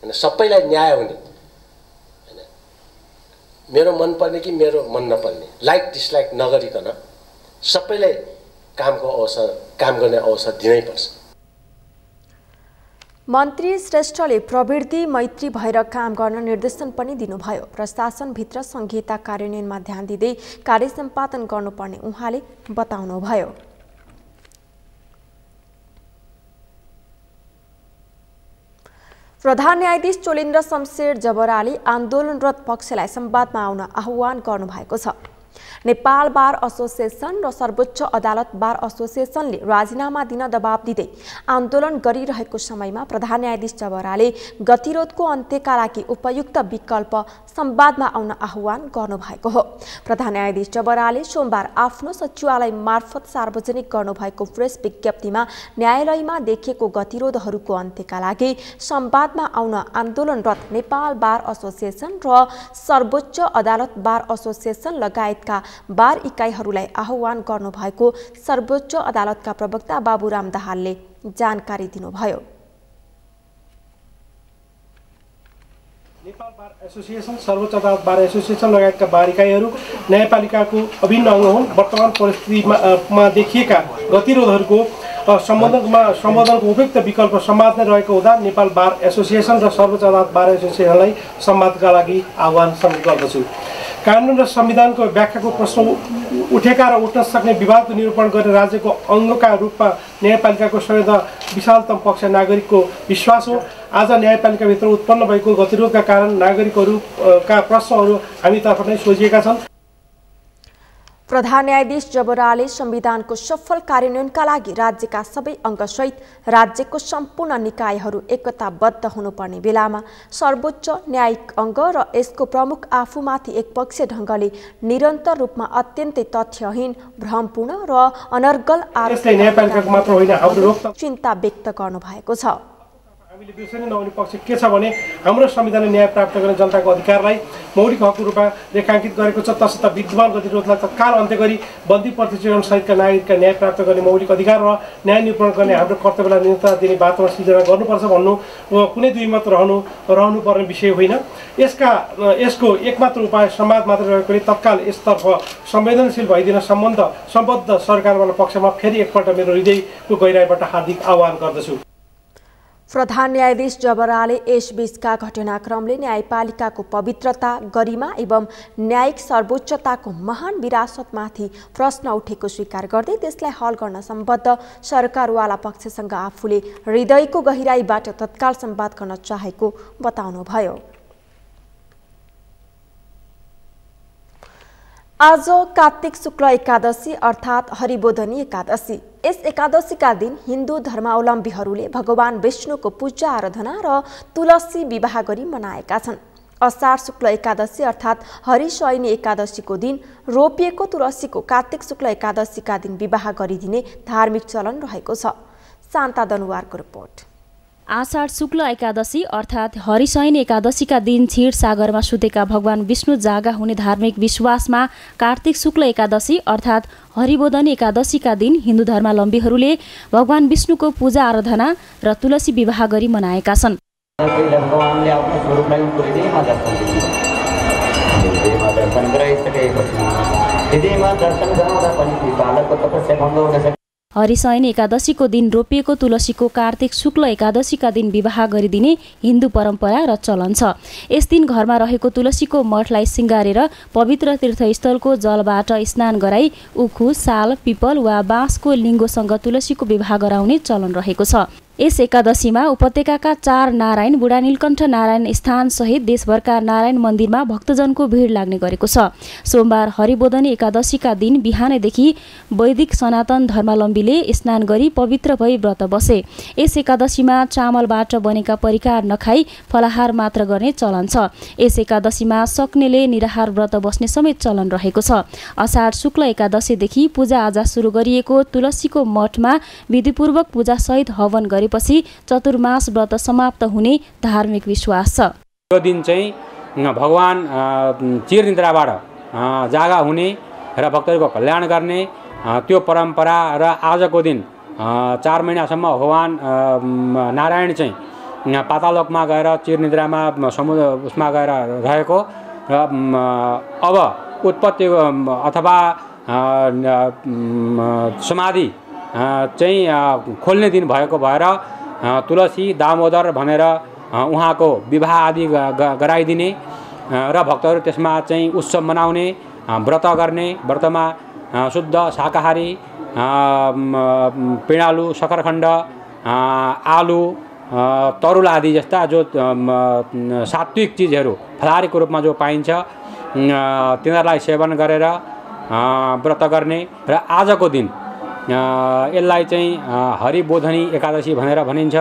हैन, सबैलाई न्याय हुने हैन, मेरो मन पर्ने कि मेरो मन नपर्ने, लाइक डिसलाइक नगरिकन सबैलाई काम गर्ने अवसर दिनैपर्छ। मन्त्री श्रेष्ठले प्रवृत्ति मैत्री भएर काम गर्न निर्देशन पनि दिनुभयो। प्रशासनभित्र संहिता कार्यान्वयनमा ध्यान दिँदै कार्य सम्पादन गर्नुपर्ने उहाँले बताउनुभयो। प्रधान न्यायाधीश चोलेन्द्र शमशेर जबराले आन्दोलनरत पक्षलाई संवादमा आउन आह्वान गर्नुभएको छ। नेपाल बार एसोसिएसन र सर्वोच्च अदालत बार एसोसिएसनले राजीनामा दिन दबाब दिँदै आन्दोलन गरिरहेको समयमा प्रधान न्यायाधीश जबराले गतिरोधको अन्त्यका लागि उपयुक्त विकल्प संवादमा आउन आह्वान गर्नुभएको हो। प्रधान न्यायाधीश जबराले सोमबार आफ्नो सचिवालय मार्फत सार्वजनिक गर्नुभएको प्रेस विज्ञप्तिमा न्यायालयमा देखिएको गतिरोधहरूको अन्त्यका लागि संवादमा आउन आन्दोलनरत नेपाल बार एसोसिएसन र सर्वोच्च अदालत बार एसोसिएसन लगायतका बार इकाइहरूलाई आह्वान गर्नुभएको सर्वोच्च अदालतका प्रवक्ता बाबुराम दाहालले जानकारी दिनुभयो। नेपाल बार एसोसिएसन, सर्वोच्च अदालत बार एसोसिएसन लगायतका बार इकाइहरू न्यायपालिकाको अभिन्न अङ्ग हुन्। वर्तमान परिस्थितिमा देखिएका गतिरोधहरूको सम्बोधनको उपयुक्त विकल्प संवाद नै रहेको हुँदा नेपाल बार एसोसिएसन र सर्वोच्च अदालत बार एसोसिएसनलाई संवादका लागि आह्वान गर्दछु। कानुन र संविधानको व्याख्याको प्रश्न उठेका र उठ्न सक्ने विवादको निरूपण गर्ने राज्यको अङ्गका रूपमा न्यायपालिकाको सबैभन्दा विशालतम पक्ष नागरिकको विश्वास हो। आज न्यायपालिकाभित्र उत्पन्न भएको गतिरोधका कारण नागरिकहरूका प्रश्नहरू हामीतर्फ नै सोझिएका छन्। प्रधान न्यायाधीश जब रायले संविधानको सफल कार्यान्वयनका लागि राज्यका सबै अङ्गसहित राज्यको सम्पूर्ण निकायहरू एकताबद्ध हुनुपर्ने बेलामा सर्वोच्च न्यायिक अङ्ग र यसको प्रमुख आफूमाथि एकपक्षीय ढङ्गले निरन्तर रूपमा अत्यन्तै तथ्यहीन, भ्रमपूर्ण र अनर्गल आरोप चिन्ता व्यक्त गर्नुभएको छ। हामीले बिर्सनै नहुने पक्ष के छ भने हाम्रो संविधानले न्याय प्राप्त गर्ने जनताको अधिकारलाई मौलिक हकको रूपमा रेखाङ्कित गरेको छ। तसर्थ विद्यमान गतिरोधलाई तत्काल अन्त्य गरी बन्दी प्रतिष्ठित सहितका नागरिकका न्याय प्राप्त गर्ने मौलिक अधिकार र न्याय निरूपण गर्ने हाम्रो कर्तव्यलाई निरन्तरता दिने वातावरण सिर्जना गर्नुपर्छ भन्नु कुनै दुईमत रहनुपर्ने विषय होइन। यसको एकमात्र उपाय संवाद मात्र रहेकोले तत्काल यसतर्फ संवेदनशील भइदिन सम्बद्ध सरकारवाला पक्षमा फेरि एकपल्ट मेरो हृदयको गहिराईबाट हार्दिक आह्वान गर्दछु। प्रधान न्यायाधीश जब रायले यसबीचका घटनाक्रमले न्यायपालिकाको पवित्रता, गरिमा एवं न्यायिक सर्वोच्चताको महान विरासतमाथि प्रश्न उठेको स्वीकार गर्दै त्यसलाई हल गर्न सम्बद्ध सरकारवाला पक्षसँग आफूले हृदयको गहिराईबाट तत्काल संवाद गर्न चाहेको बताउनुभयो। आज कार्तिक शुक्ल एकादशी अर्थात् हरिबोधनी एकादशी। यस एकादशीका दिन हिन्दू धर्मावलम्बीहरूले भगवान विष्णुको पूजा आराधना र तुलसी विवाह गरी मनाएका छन्। असार शुक्ल एकादशी अर्थात् हरिशयनी एकादशीको दिन रोपिएको तुलसीको कार्तिक शुक्ल एकादशीका दिन विवाह गरिदिने धार्मिक चलन रहेको छ। शान्ता दनुवारको रिपोर्ट। आषाढ शुक्ल एकादशी अर्थात् हरिशयनी एकादशीका दिन क्षीर सागरमा सुतेका भगवान विष्णु जागा हुने धार्मिक विश्वासमा कार्तिक शुक्ल एकादशी अर्थात् हरिबोधनी एकादशीका दिन हिन्दू धर्मावलम्बीहरूले भगवान विष्णुको पूजा आराधना र तुलसी विवाह गरी मनाएका छन्। हरिशयनी एकादशीको दिन रोपिएको तुलसीको कार्तिक शुक्ल एकादशीका दिन विवाह गरिदिने हिन्दू परम्परा र चलन छ। यस दिन घरमा रहेको तुलसीको मठलाई सिँगारेर पवित्र तीर्थस्थलको जलबाट स्नान गराई उखु, साल, पिपल वा बाँसको लिङ्गोसँग तुलसीको विवाह गराउने चलन रहेको छ। यस एकादशीमा उपत्यकाका 4 नारायण, बुढा नीलकण्ठ नारायण स्थान सहित देशभरका नारायण मन्दिरमा भक्तजनको भिड लाग्ने गरेको छ। सोमबार हरिबोधनी एकादशीका दिन बिहानैदेखि वैदिक सनातन धर्मावलम्बीले स्नान गरी पवित्र भई व्रत बसे। यस एकादशीमा चामलबाट बनेका परिकार नखाई फलाहार मात्र गर्ने चलन छ। यस एकादशीमा सक्नेले निराहार व्रत बस्ने समेत चलन रहेको छ। अषाढ शुक्ल एकादशीदेखि पूजाआजा सुरु गरिएको तुलसीको मठमा विधिपूर्वक पूजासहित हवन गरेपछि चतुर्मास व्रत समाप्त हुने धार्मिक विश्वास छ। यो दिन चाहिँ भगवान चिरनिद्राबाट जागा हुने र भक्तहरूको कल्याण गर्ने त्यो परम्परा र आजको दिन 4 महिनासम्म भगवान नारायण चाहिँ पातालोकमा गएर चिरनिद्रामा समुद्र उसमा गएर रहेको र अब उत्पत्ति अथवा समाधि चाहिँ खोल्ने दिन भएको भएर तुलसी दामोदर भनेर उहाँको विवाह आदि गराइदिने र भक्तहरू त्यसमा चाहिँ उत्सव मनाउने, व्रत गर्ने, व्रतमा शुद्ध शाकाहारी, पिँडालु, सकरखण्ड, आलु, तरुल आदि जस्ता जो सात्विक चिजहरू फलाहारीको रूपमा जो पाइन्छ तिनीहरूलाई सेवन गरेर व्रत गर्ने र आजको दिन यसलाई चाहिँ हरिबोधनी एकादशी भनेर भनिन्छ।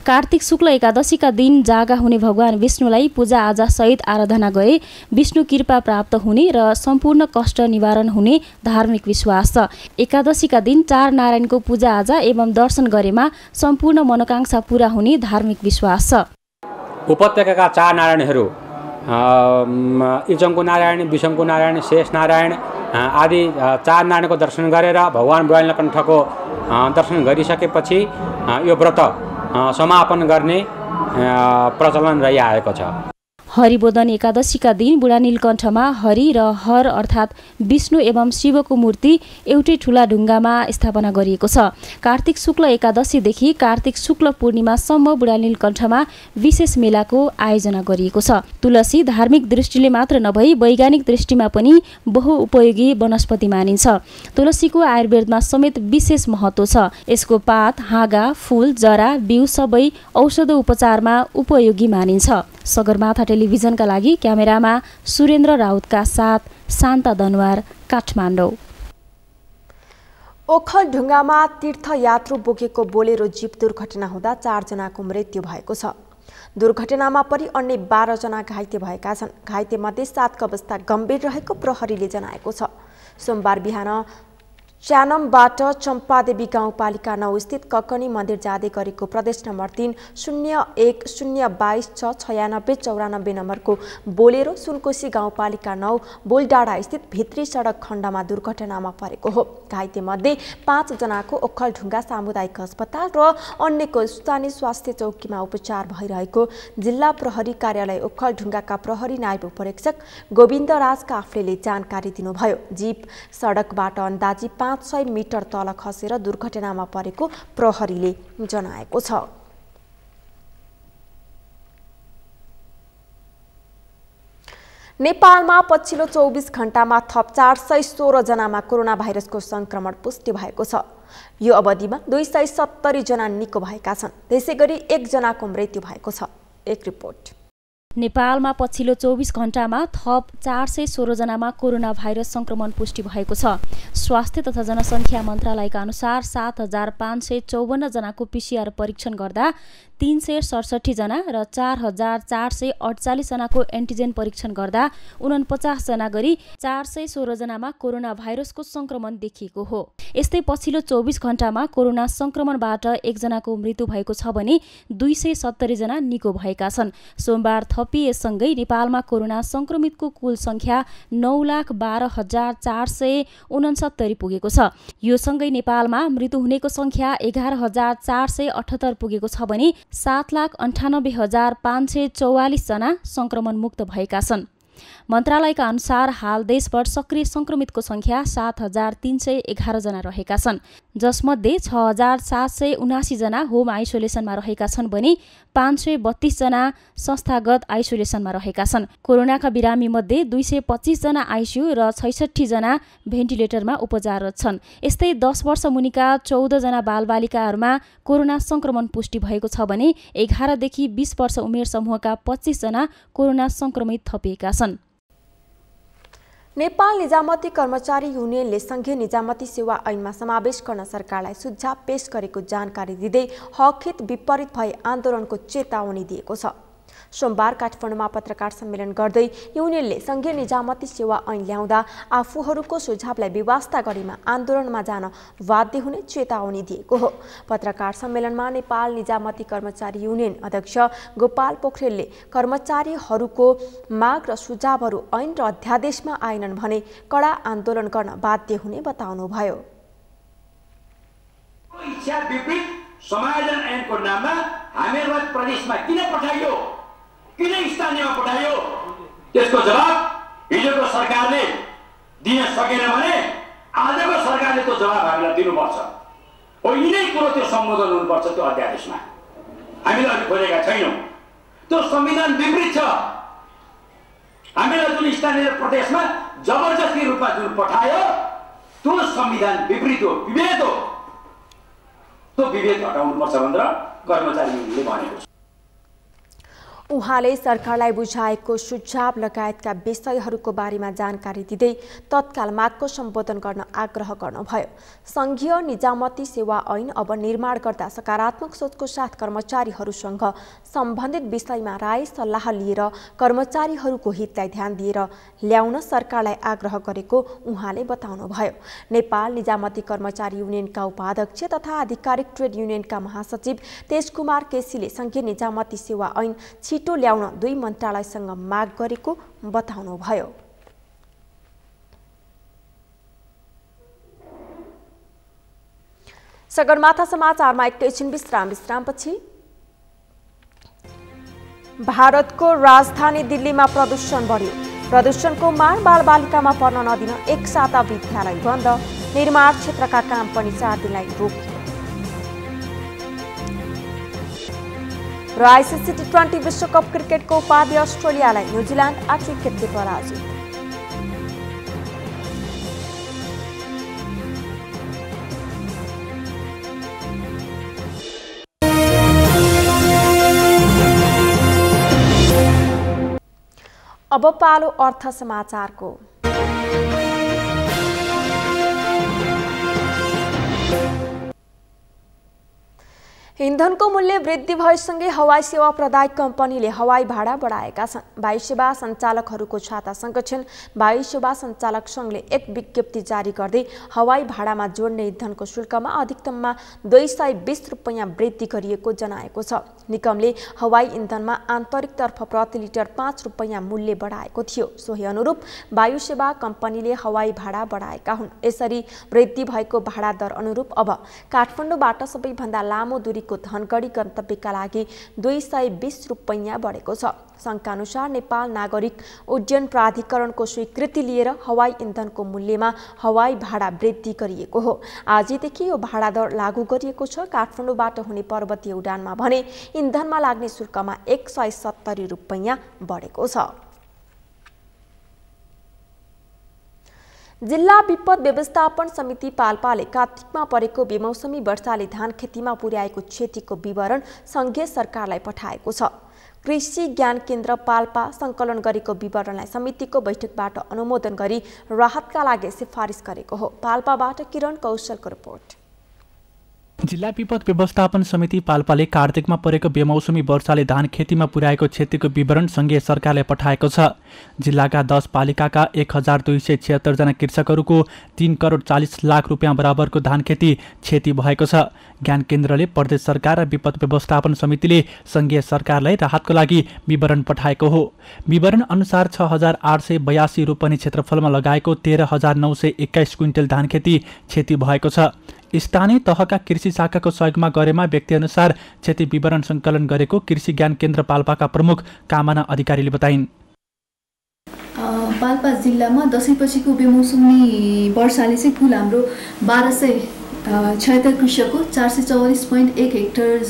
कार्तिक शुक्ल एकादशीका दिन जागा हुने भगवान विष्णुलाई पूजा आजा सहित आराधना गरे विष्णु कृपा प्राप्त हुने र सम्पूर्ण कष्ट निवारण हुने धार्मिक विश्वास छ। एकादशीका दिन 4 नारायणको पूजा आजा एवं दर्शन गरेमा सम्पूर्ण मनोकांक्षा पूरा हुने धार्मिक विश्वास छ। उपत्यकाका 4 नारायणहरू इचङको नारायण, विषमको नारायण, शेष नारायण आदि 4 नारायणको दर्शन गरेर भगवान बुढा नीलकण्ठको दर्शन गरिसकेपछि यो व्रत समापन गर्ने प्रचलन रहिआएको छ। हरिबोधन एकादशीका दिन बुढा नीलकण्ठमा हरि र हर अर्थात् विष्णु एवं शिवको मूर्ति एउटै ठुला ढुङ्गामा स्थापना गरिएको छ। कार्तिक शुक्ल एकादशीदेखि कार्तिक शुक्ल पूर्णिमासम्म बुढा नीलकण्ठमा विशेष मेलाको आयोजना गरिएको छ। तुलसी धार्मिक दृष्टिले मात्र नभई वैज्ञानिक दृष्टिमा पनि बहुउपयोगी वनस्पति मानिन्छ। तुलसीको आयुर्वेदमा समेत विशेष महत्त्व छ। यसको पात, हाँगा, फूल, जरा, बिउ सबै औषध उपचारमा उपयोगी मानिन्छ। सगरमाथा टेलिभिजनका लागि क्यामेरामा सुरेन्द्र राउतका साथ शान्ता दनवार, काठमाडौँ। ओखलढुङ्गामा तीर्थयात्रु बोकेको बोलेरो जीप दुर्घटना हुँदा 4 जनाको मृत्यु भएको छ। दुर्घटनामा परि अन्य 12 जना घाइते भएका छन्। घाइतेमध्ये 7 को अवस्था गम्भीर रहेको प्रहरीले जनाएको छ। सोमबार बिहान च्यानमबाट चम्पादेवी गाउँपालिका 9 स्थित ककनी मन्दिर जाँदै गरेको प्रदेश नम्बर 3 0102269694 नम्बरको बोलेरो सुनकोशी गाउँपालिका 9 बोलडाँडा स्थित भित्री सडक खण्डमा दुर्घटनामा परेको हो। घाइते मध्ये 5 जनाको ओखलढुङ्गा सामुदायिक अस्पताल र अन्यको स्थानीय स्वास्थ्य चौकीमा उपचार भइरहेको जिल्ला प्रहरी कार्यालय ओखलढुङ्गाका प्रहरी नायब उपरीक्षक गोविन्द राज काफ्लेले जानकारी दिनुभयो। जीप सडकबाट अन्दाजी 500 मिटर तल खसेर दुर्घटनामा परेको प्रहरीले जनाएको छ। नेपालमा पछिल्लो 24 घण्टामा थप 416 जनामा कोरोना भाइरसको संक्रमण पुष्टि भएको छ। यो अवधिमा 270 जना निको भएका छन्। त्यसैगरी 1 जनाको मृत्यु भएको छ। एक रिपोर्ट। नेपालमा पछिल्लो 24 घण्टामा थप 416 जनामा कोरोना भाइरस संक्रमण पुष्टि भएको छ। स्वास्थ्य तथा जनसङ्ख्या मन्त्रालयका अनुसार 7554 जनाको PCR परीक्षण गर्दा 367 जना र 4448 जनाको एन्टिजेन परीक्षण गर्दा 49 जना गरी 416 जनामा कोरोना भाइरसको संक्रमण देखिएको हो। यस्तै पछिल्लो 24 घण्टामा कोरोना संक्रमणबाट 1 जनाको मृत्यु भएको छ भने 270 जना निको भएका छन्। सोमबार थपिएसँगै नेपालमा कोरोना संक्रमितको कुल संख्या 9,12,469 पुगेको छ। यो सँगै नेपालमा मृत्यु हुनेको संख्या 11,478 पुगेको छ भने 7,98,544 जना संक्रमण मुक्त भएका छन्। मन्त्रालयका अनुसार हाल देशभर सक्रिय संक्रमितको संख्या 7,311 जना रहेका छन्, जसमध्ये 6,779 जना होम आइसोलेसनमा रहेका छन् भने 532 जना संस्थागत आइसोलेसनमा रहेका छन्। कोरोनाका बिरामी मध्ये 225 जना आइसियु र 66 जना भेन्टिलेटरमा उपचाररत छन्। यस्तै 10 वर्ष मुनिका 14 जना बालबालिकाहरूमा कोरोना संक्रमण पुष्टि भएको छ भने 11 देखि 20 वर्ष उमेर समूहका 25 जना कोरोना संक्रमित थपिएका छन्। नेपाल निजामती कर्मचारी युनियनले संघीय निजामती सेवा ऐनमा समावेश गर्न सरकारलाई सुझाव पेश गरेको जानकारी दिँदै हकहित विपरीत भए आन्दोलनको चेतावनी दिएको छ। सोमबार काठमाडौँमा पत्रकार सम्मेलन गर्दै युनियनले संघीय निजामती सेवा ऐन ल्याउँदा आफूहरूको सुझावलाई बेवास्ता गरेमा आन्दोलनमा जान बाध्य हुने चेतावनी दिएको हो। पत्रकार सम्मेलनमा नेपाल निजामती कर्मचारी युनियन अध्यक्ष गोपाल पोखरेलले कर्मचारीहरूको माग र सुझावहरू ऐन र अध्यादेशमा आएनन् भने कडा आन्दोलन गर्न बाध्य हुने बताउनुभयो। इच्छा विपरीत समायोजन ऐनको नाममा हामीहरूलाई प्रदेशमा किन पठाइयो, किन स्थानीयमा पठाइयो, त्यसको जवाब हिजोको सरकारले दिन सकेन भने आजको सरकारले त्यो जवाब हामीलाई दिनुपर्छ। हो यिनै कुरो त्यो सम्बोधन हुनुपर्छ त्यो अध्यादेशमा। हामीले अहिले खोजेका छैनौँ, त्यो संविधान विपरीत छ। हामीलाई जुन स्थानीय प्रदेशमा जबरजस्ती रूपमा जुन पठायो त्यो संविधान विपरीत हो, विभेद हो। त्यो विभेद हटाउनुपर्छ भनेर कर्मचारी युनियनले भनेको छ। उहाँले सरकारलाई बुझाएको सुझाव लगायतका विषयहरूको बारेमा जानकारी दिँदै तत्काल मागको सम्बोधन गर्न आग्रह गर्नुभयो। संघीय निजामती सेवा ऐन अब निर्माण गर्दा सकारात्मक सोचको साथ कर्मचारीहरूसँग सम्बन्धित विषयमा राय सल्लाह लिएर कर्मचारीहरूको हितलाई ध्यान दिएर ल्याउन सरकारलाई आग्रह गरेको उहाँले बताउनुभयो। नेपाल निजामती कर्मचारी युनियनका उपाध्यक्ष तथा आधिकारिक ट्रेड युनियनका महासचिव तेजकुमार केसीले संघीय निजामती सेवा ऐन छिटो ल्याउन 2 मन्त्रालयसँग माग गरेको बताउनुभयो। सगरमाथा समाचारमा एकैछिन विश्रामपछि भारतको राजधानी दिल्लीमा प्रदूषण बढ्यो। प्रदूषणको मार बालबालिकामा पर्न नदिन एक साता विद्यालय बन्द, निर्माण क्षेत्रका काम पनि 4 दिनलाई रोकियो। र आइसिसी टी20 विश्वकप क्रिकेटको उपाधि अस्ट्रेलियालाई न्युजिल्यान्ड 8 विकेटले पराजित। अब पालो अर्थ समाचारको। इन्धनको मूल्य वृद्धि भएसँगै हवाई सेवा प्रदायक कम्पनीले हवाई भाडा बढाएका छन्। वायु सेवा सञ्चालकहरूको छाता संगठन वायु सेवा सञ्चालक सङ्घले एक विज्ञप्ति जारी गर्दै हवाई भाडामा जोड्ने इन्धनको शुल्कमा अधिकतममा 220 रुपैयाँ वृद्धि गरिएको जनाएको छ। निगमले हवाई इन्धनमा आन्तरिकतर्फ प्रति लिटर 5 रुपैयाँ मूल्य बढाएको थियो। सोही अनुरूप वायु सेवा कम्पनीले हवाई भाडा बढाएका हुन्। यसरी वृद्धि भएको भाडा दर अनुरूप अब काठमाडौँबाट सबैभन्दा लामो दूरी धनगढी गन्तव्यका लागि 220 रुपैयाँ बढेको छ। सङ्घका अनुसार नेपाल नागरिक उड्डयन प्राधिकरणको स्वीकृति लिएर हवाई इन्धनको मूल्यमा हवाई भाडा वृद्धि गरिएको हो। आजदेखि यो भाडा दर लागू गरिएको छ। काठमाडौँबाट हुने पर्वतीय उडानमा भने इन्धनमा लाग्ने शुल्कमा 170 रुपैयाँ बढेको छ। जिल्ला विपद व्यवस्थापन समिति पाल्पाले कार्तिकमा परेको बेमौसमी वर्षाले धान खेतीमा पुर्याएको क्षतिको विवरण सङ्घीय सरकारलाई पठाएको छ। कृषि ज्ञान केन्द्र पाल्पा सङ्कलन गरेको विवरणलाई समितिको बैठकबाट अनुमोदन गरी राहतका लागि सिफारिस गरेको हो। पाल्पाबाट किरण कौशलको रिपोर्ट। जिल्ला विपद व्यवस्थापन समिति पाल्पाले कार्तिकमा परेको बेमौसमी वर्षाले धान खेतीमा पुर्याएको क्षतिको विवरण सङ्घीय सरकारलाई पठाएको छ। जिल्लाका 10 पालिकाका 1276 जना कृषकहरूको 3 करोड 40 लाख रुपियाँ बराबरको धान खेती क्षति भएको छ। ज्ञान केन्द्रले प्रदेश सरकार र विपद व्यवस्थापन समितिले सङ्घीय सरकारलाई राहतको लागि विवरण पठाएको हो। विवरण अनुसार 6882 रोपनी क्षेत्रफलमा लगाएको 13921 क्विन्टल धान खेती क्षति भएको छ। स्थानीय तहका कृषि शाखाको सहयोगमा गरेमा व्यक्तिअनुसार क्षति विवरण सङ्कलन गरेको कृषि ज्ञान केन्द्र पाल्पाका प्रमुख कामना अधिकारीले बताइन्। पाल्पा जिल्लामा दसैँपछिको बेमौसमी वर्षाले चाहिँ कुल हाम्रो 1276 कृषकको 444.1 हेक्टर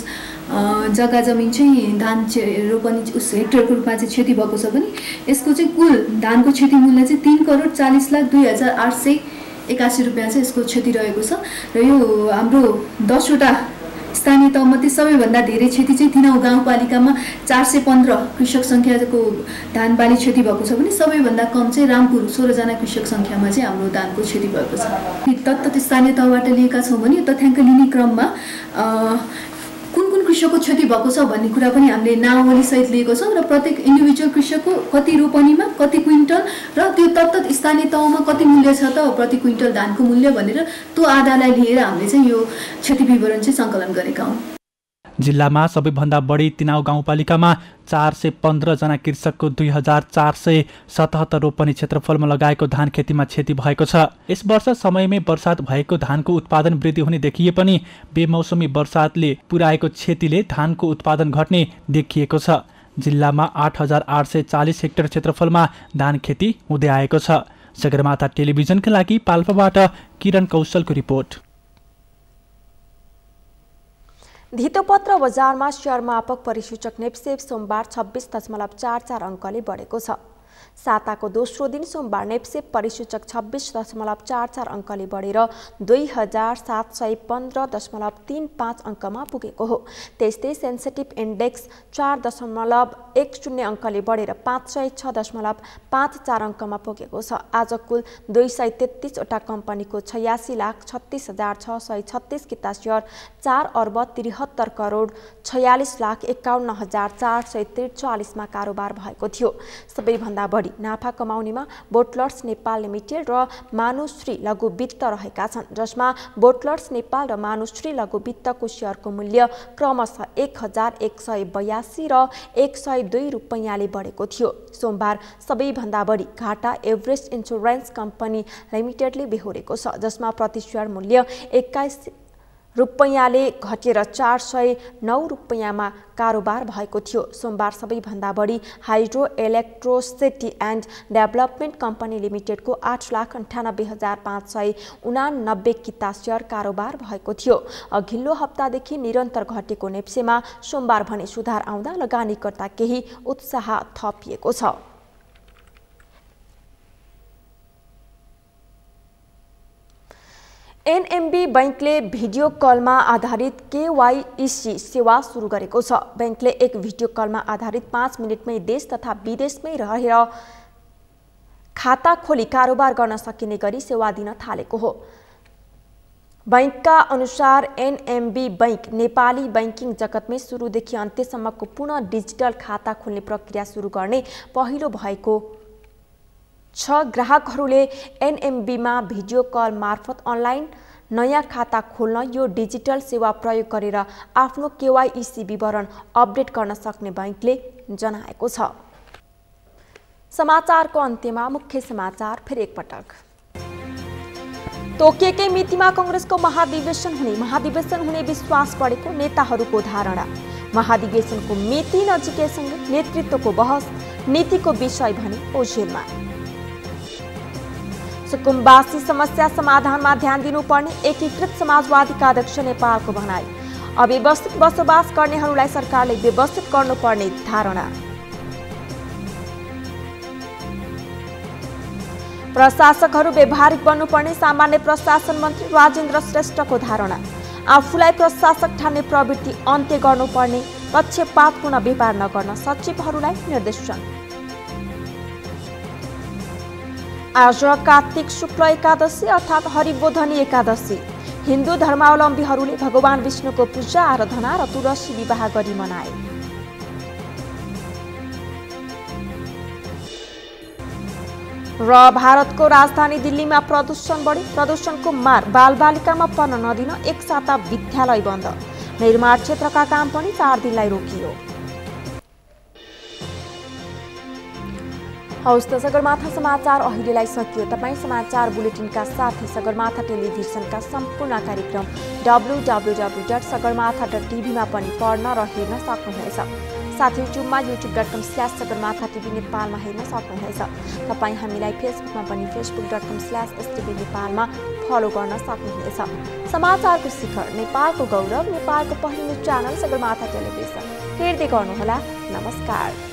जग्गा जमिन चाहिँ धान रोपनी हेक्टरको रूपमा चाहिँ क्षति भएको छ भने यसको चाहिँ कुल धानको क्षति मूल्य चाहिँ 3 करोड 40 लाख 2881 रुपियाँ चाहिँ यसको क्षति रहेको छ। र यो हाम्रो 10 वटा स्थानीय तहमध्ये सबैभन्दा धेरै क्षति चाहिँ 3 गाउँपालिकामा 415 कृषक सङ्ख्याको धान बाली क्षति भएको छ भने सबैभन्दा कम चाहिँ रामपुर 16 जना कृषक सङ्ख्यामा चाहिँ हाम्रो धानको क्षति भएको छ। तत्त स्थानीय तहबाट लिएका छौँ भने तथ्याङ्क लिने क्रममा कुन कुन कृषकको क्षति भएको छ भन्ने कुरा पनि हामीले नावली सहित लिएको छौँ र प्रत्येक इन्डिभिजुअल कृषकको कति रोपनीमा कति क्विन्टल र त्यो तत्त स्थानीय तहमा कति मूल्य छ त प्रति क्विन्टल धानको मूल्य भनेर त्यो आधारलाई लिएर हामीले चाहिँ यो क्षति विवरण चाहिँ सङ्कलन गरेका हौँ। जिल्लामा सबैभन्दा बढी 3 गाउँपालिकामा 415 जना कृषकको 2477 रोपनी क्षेत्रफलमा लगाएको धान खेतीमा क्षति भएको छ। यस वर्ष समयमै वर्षात भएको धानको उत्पादन वृद्धि हुने देखिए पनि बेमौसमी वर्षातले पुर्याएको क्षतिले धानको उत्पादन घट्ने देखिएको छ। जिल्लामा 8840 हेक्टर क्षेत्रफलमा धान खेती हुँदै आएको छ। सगरमाथा टेलिभिजनका लागि पाल्पाबाट किरण कौशलको रिपोर्ट। धितोपत्र बजारमा शेयर मापक परिसूचक नेप्सेप सोमबार 26.44 अङ्कले बढेको छ। साताको दोस्रो दिन सोमबार नेप्सेप परिसूचक 26.44 अङ्कले बढेर 2715.35 अङ्कमा पुगेको हो। त्यस्तै सेन्सिटिभ इन्डेक्स 4.10 अङ्कले बढेर 506.54 अङ्कमा पुगेको छ। आज कुल 233 वटा कम्पनीको 86,36,636 किता सेयर 4 अर्ब 73 करोड 46,51,443 मा कारोबार भएको थियो। सबैभन्दा बढी नाफा कमाउनेमा बोटलर्स नेपाल लिमिटेड र मानुश्री लघु वित्त रहेका छन्, जसमा बोटलर्स नेपाल र मानुश्री लघु वित्तको सेयरको मूल्य क्रमशः 1182 र 102 रुपैयाँले बढेको थियो। सोमबार सबैभन्दा बढी घाटा एभरेस्ट इन्सुरेन्स कम्पनी लिमिटेडले बेहोरेको छ, जसमा प्रति सेयर मूल्य 21 रुपैयाँले घटेर 409 रुपैयाँमा कारोबार भएको थियो। सोमबार सबैभन्दा बढी hydro electricity and development company लिमिटेडको 8,98,589 किता सेयर कारोबार भएको थियो। अघिल्लो हप्तादेखि निरन्तर घटेको नेप्सेमा सोमबार भने सुधार आउँदा लगानीकर्ता केही उत्साह थपिएको छ। एनएमबी बैंकले भिडियो कलमा आधारित केवाईसी सेवा सुरु गरेको छ। बैंकले एक भिडियो कलमा आधारित 5 मिनेटमै देश तथा विदेशमै रहेर खाता खोली कारोबार गर्न सकिने गरी सेवा दिन थालेको हो। बैंकका अनुसार एनएमबी बैंक नेपाली बैंकिङ जगतमै सुरुदेखि अन्त्यसम्मको पुनः डिजिटल खाता खोल्ने प्रक्रिया सुरु गर्ने पहिलो भएको छ। ग्राहकहरूले एनएमबीमा भिडियो कल मार्फत अनलाइन नयाँ खाता खोल्न यो डिजिटल सेवा प्रयोग गरेर आफ्नो केवाईसी विवरण अपडेट गर्न सक्ने बैंकले जनाएको छ। समाचारको अन्त्यमा मुख्य समाचार फेरि एकपटक। तोकिएकै मितिमा कांग्रेसको महाधिवेशन हुने विश्वास बढेको नेताहरूको धारणा। महाधिवेशनको मिति नजिकैसँगै नेतृत्वको बहस, नीतिको विषय भने ओझेलमा। सुकुम्बासी समस्या समाधानमा ध्यान दिनुपर्ने एकीकृत समाजवादीका अध्यक्ष नेपालको भनाई। अव्यवस्थित बसोबास गर्नेहरूलाई सरकारले व्यवस्थित गर्नुपर्ने धारणा। प्रशासकहरू व्यवहारिक बन्नुपर्ने सामान्य प्रशासन मन्त्री राजेन्द्र श्रेष्ठको धारणा। आफूलाई प्रशासक ठान्ने प्रवृत्ति अन्त्य गर्नुपर्ने, पक्षपातपूर्ण व्यवहार नगर्न सचिवहरूलाई निर्देशन। आज कार्तिक शुक्ल एकादशी अर्थात् हरिबोधनी एकादशी। हिन्दू धर्मावलम्बीहरूले भगवान विष्णुको पूजा आराधना र तुलसी विवाह गरी मनाए। र भारतको राजधानी दिल्लीमा प्रदूषण बढी। प्रदूषणको मार बालबालिकामा पर्न नदिन एक साता विद्यालय बन्द। निर्माण क्षेत्रका काम पनि 4 दिनलाई रोकियो। हौस् त सगरमाथा समाचार अहिलेलाई सकियो। तपाईँ समाचार बुलेटिनका साथै सगरमाथा टेलिभिजनका सम्पूर्ण कार्यक्रम www.sagarmatha.tv मा पनि पढ्न र हेर्न सक्नुहुनेछ। साथै युट्युबमा youtube.com/sagarmatha.tv नेपालमा हेर्न सक्नुहुनेछ। तपाईँ हामीलाई फेसबुकमा पनि facebook.com/stv नेपालमा फलो गर्न सक्नुहुनेछ। समाचारको शिखर, नेपालको गौरव, नेपालको पहिलो च्यानल सगरमाथा टेलिभिजन हेर्दै गर्नुहोला। नमस्कार।